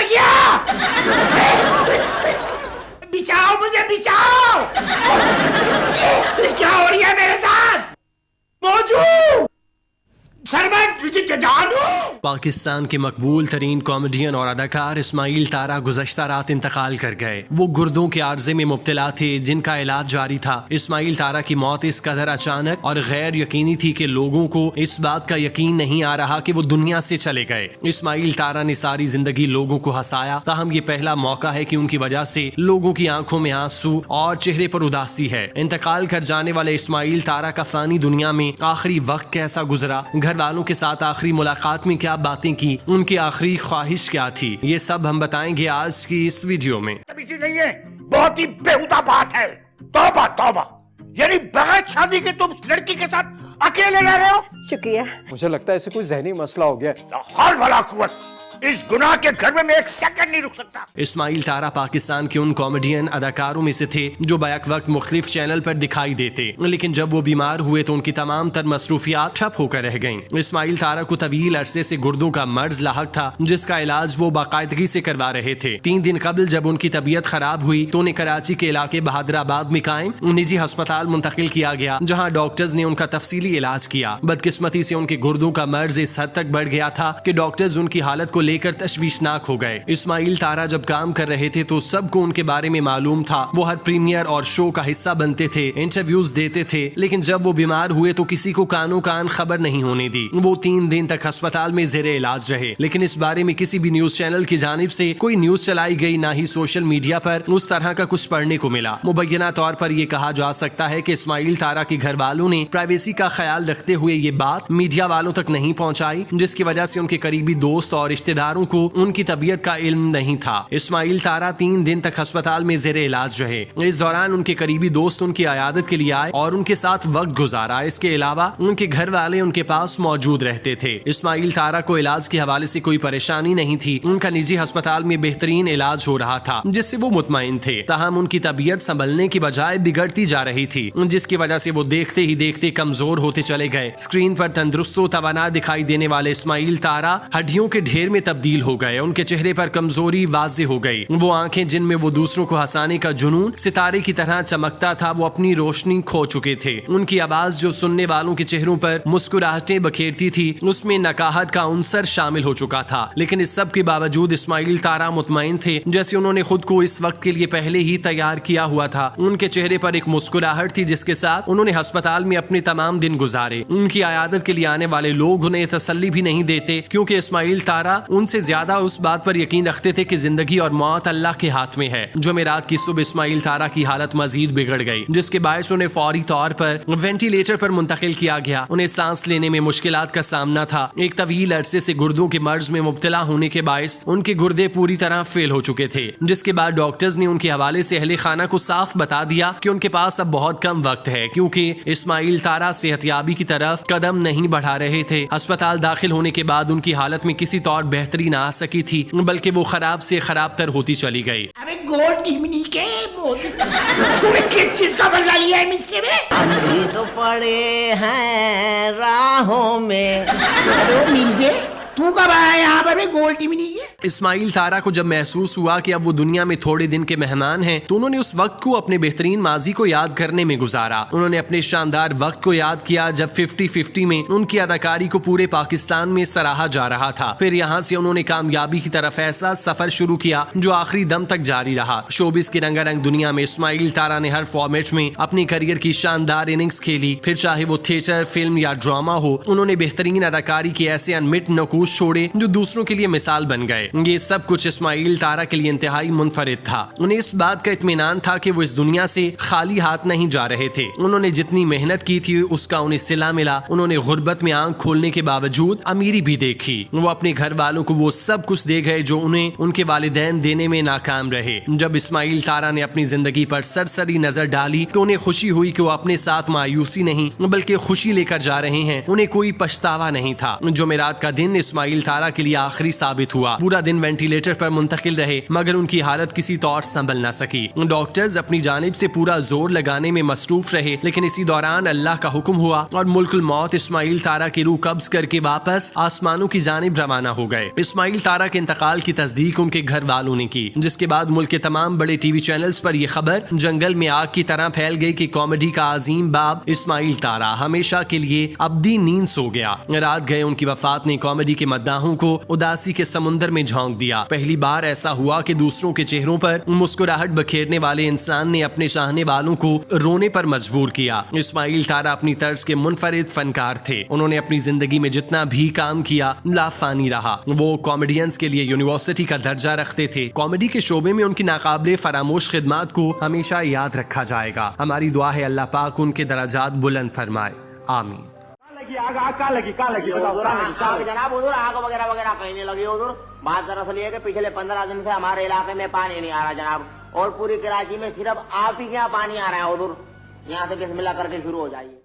मर गया। बचाओ मुझे, बचाओ। क्या हो रही है मेरे साथ? मौजूद पाकिस्तान के मकबूल तरीन कॉमेडियन और अदाकार इस्माइल तारा गुज़श्ता रात इंतकाल कर गए। वो गुर्दों के आर्जे में मुब्तला थे जिनका इलाज जारी था। इस्माइल तारा की मौत इस कदर अचानक और गैर यकीनी थी कि लोगों को इस बात का यकीन नहीं आ रहा कि वो दुनिया से चले गए। इस्माइल तारा ने सारी जिंदगी लोगों को हंसाया, ताहम ये पहला मौका है कि उनकी वजह से लोगों की आंखों में आंसू और चेहरे पर उदासी है। इंतकाल कर जाने वाले इस्माइल तारा का फानी दुनिया में आखिरी वक्त कैसा गुजरा, घर वालों के साथ आखिरी मुलाकात में क्या बातें की, उनकी आखिरी ख्वाहिश क्या थी, ये सब हम बताएंगे आज की इस वीडियो में। नहीं है, बहुत ही बेहुदा बात है। तौबा तौबा, यानी बगैर शादी के तुम उस लड़की के साथ अकेले रह रहे हो। शुक्रिया। मुझे लगता है ऐसे कोई जहनी मसला हो गया। हौल वला कुव्वत, इस गुनाह के घर में मैं एक सेकंड नहीं रुक सकता। इस्माइल तारा पाकिस्तान के उन कॉमेडियन अदाकारों में से थे जो बैक वक्त मुख्तलिफ चैनल पर दिखाई देते, लेकिन जब वो बीमार हुए तो उनकी तमाम तर मसरूफियात ठप होकर रह गईं। इस्माइल तारा को तवील अरसे से गुर्दों का मर्ज लाहक था, जिसका इलाज वो बाकायदगी से करवा रहे थे। 3 दिन कबल जब उनकी तबीयत खराब हुई तो उन्हें कराची के इलाके बहादुराबाद में कायम निजी अस्पताल मुंतकिल किया गया, जहाँ डॉक्टर्स ने उनका तफसीली इलाज किया। बदकिस्मती से उनके गुर्दों का मर्ज इस हद तक बढ़ गया था कि डॉक्टर्स उनकी हालत को लेकर तशवीशनाक हो गए। इस्माइल तारा जब काम कर रहे थे तो सबको उनके बारे में मालूम था। वो हर प्रीमियर और शो का हिस्सा बनते थे, इंटरव्यूज देते थे, लेकिन जब वो बीमार हुए तो किसी को कानो कान खबर नहीं होने दी। वो 3 दिन तक अस्पताल में जेरे इलाज रहे, लेकिन इस बारे में किसी भी न्यूज चैनल की जानिब से कोई न्यूज चलाई गई, ना ही सोशल मीडिया पर उस तरह का कुछ पढ़ने को मिला। मुबैना तौर पर यह कहा जा सकता है कि इस्माइल तारा के घर वालों ने प्राइवेसी का ख्याल रखते हुए ये बात मीडिया वालों तक नहीं पहुंचाई, जिसकी वजह से उनके करीबी दोस्त और रिश्तेदारों को उनकी तबीयत का इल्म नहीं था। इस्माइल तारा 3 दिन तक अस्पताल में जेरे इलाज रहे। इस दौरान उनके करीबी दोस्त उनकी अयादत के लिए आए और उनके साथ वक्त गुजारा। इसके अलावा उनके घर वाले उनके पास मौजूद रहते थे। इस्माइल तारा को इलाज के हवाले से कोई परेशानी नहीं थी। उनका निजी अस्पताल में बेहतरीन इलाज हो रहा था, जिससे वो मुतमईन थे। ताहम उनकी तबीयत संभलने की बजाय बिगड़ती जा रही थी, जिसकी वजह से वो देखते ही देखते कमजोर होते चले गए। स्क्रीन पर तंदुरुस्त व तवाना दिखाई देने वाले इस्माइल तारा हड्डियों के ढेर में तब्दील हो गए। उनके चेहरे पर कमजोरी वाज़ेह हो गई। वो आंखें जिनमें वो दूसरों को हंसाने का जुनून सितारे की तरह चमकता था, वो अपनी रोशनी खो चुके थे। उनकी आवाज जो सुनने वालों के चेहरों पर मुस्कुराहटें बखेरती थी, उसमें नकाहत का अंसर शामिल हो चुका था। लेकिन इस सब के बावजूद इस्माइल तारा मुतमईन थे, जैसे उन्होंने खुद को इस वक्त के लिए पहले ही तैयार किया हुआ था। उनके चेहरे पर एक मुस्कुराहट थी, जिसके साथ उन्होंने अस्पताल में अपने तमाम दिन गुजारे। उनकी आयादत के लिए आने वाले लोग उन्हें तसल्ली भी नहीं देते, क्योंकि इस्माइल तारा उनसे ज्यादा उस बात पर यकीन रखते थे कि जिंदगी और मौत अल्लाह के हाथ में है। जुमेरात की सुबह इस्माइल तारा की हालत मजीद बिगड़ गई, जिसके बायस उन्हें फौरी तौर पर वेंटिलेटर पर मुंतकिल किया गया। उन्हें सांस लेने में मुश्किलात का सामना था। एक तवील अरसे से गुर्दों के मर्ज में मुब्तला होने के बायस उनके गुर्दे पूरी तरह फेल हो चुके थे, जिसके बाद डॉक्टर्स ने उनके हवाले से अहले खाना को साफ बता दिया कि उनके पास अब बहुत कम वक्त है, क्योंकि इस्माइल तारा सेहतयाबी की तरफ कदम नहीं बढ़ा रहे थे। अस्पताल दाखिल होने के बाद उनकी हालत में किसी तौर बेहतरी ना आ सकी थी, बल्कि वो खराब से खराब तर होती चली गई। अबे गोल्ड टीमनी के किस चीज का बदला लिया है मुझसे बे? अभी तो पड़े हैं राहों में। अरे मिर्जे, तू कब आया यहाँ पर गोल्ड टीमनी के? इस्माइल तारा को जब महसूस हुआ कि अब वो दुनिया में थोड़े दिन के मेहमान हैं, तो उन्होंने उस वक्त को अपने बेहतरीन माजी को याद करने में गुजारा। उन्होंने अपने शानदार वक्त को याद किया जब 50-50 में उनकी अदाकारी को पूरे पाकिस्तान में सराहा जा रहा था। फिर यहाँ से उन्होंने कामयाबी की तरफ ऐसा सफर शुरू किया जो आखिरी दम तक जारी रहा। शोबिस की रंगारंग दुनिया में इस्माइल तारा ने हर फॉर्मेट में अपनी करियर की शानदार इनिंग्स खेली। फिर चाहे वो थिएटर, फिल्म या ड्रामा हो, उन्होंने बेहतरीन अदाकारी के ऐसे अनमिट नकूश छोड़े जो दूसरों के लिए मिसाल बन गए। ये सब कुछ इस्माइल तारा के लिए इंतहाई मुनफरिद था। उन्हें इस बात का इत्मीनान था कि वो इस दुनिया से खाली हाथ नहीं जा रहे थे। उन्होंने जितनी मेहनत की थी उसका उन्हें सिला मिला। उन्होंने गुर्बत में आंख खोलने के बावजूद अमीरी भी देखी। वो अपने घर वालों को वो सब कुछ दे गए जो उन्हें उनके वालिदैन देने में नाकाम रहे। जब इस्माइल तारा ने अपनी जिंदगी पर सरसरी नजर डाली तो उन्हें खुशी हुई कि वो अपने साथ मायूसी नहीं बल्कि खुशी लेकर जा रहे हैं। उन्हें कोई पछतावा नहीं था। जुमेरात का दिन इस इस्माइल तारा के लिए आखिरी साबित हुआ। पूरा दिन वेंटिलेटर पर मुंतकिल रहे मगर उनकी हालत किसी तौर संभल न सकी। डॉक्टर्स अपनी जानिब से पूरा जोर लगाने में मसरूफ रहे, लेकिन इसी दौरान अल्लाह का हुक्म हुआ और मुल्कुल मौत इस्माइल तारा की रूह कब्ज करके वापस आसमानों की जानिब रवाना हो गए। इस्माइल तारा के इंतकाल की तस्दीक उनके घर वालों ने की, जिसके बाद मुल्क के तमाम बड़े टीवी चैनल्स पर यह खबर जंगल में आग की तरह फैल गई कि कॉमेडी का अजीम बाब इस्माइल तारा हमेशा के लिए अब्दी नींद सो गया। रात गए उनकी वफात ने कॉमेडी के मद्दाहों को उदासी के समुंदर में झोंक दिया। पहली बार ऐसा हुआ कि दूसरों के चेहरों पर मुस्कुराहट बखेरने वाले इंसान ने अपने चाहने वालों को रोने पर मजबूर किया। इस्माइल तारा अपनी तर्ज के मुनफरिद फनकार थे। उन्होंने अपनी जिंदगी में जितना भी काम किया लाफानी रहा। वो कॉमेडियंस के लिए यूनिवर्सिटी का दर्जा रखते थे। कॉमेडी के शोबे में उनकी नाकाबिले फरामोश खिदमात को हमेशा याद रखा जाएगा। हमारी दुआ है अल्लाह पाक उनके दराजात बुलंद फरमाए, आमीन। जनाब उधर आग वगैरह वगैरह कहीं नहीं लगी उधर। बात दरअसल ये कि पिछले 15 दिन से हमारे इलाके में पानी नहीं आ रहा जनाब, और पूरी कराची में सिर्फ आप ही के यहाँ पानी आ रहा है उधर। यहाँ से बिस्मिल्लाह करके शुरू हो जाइए।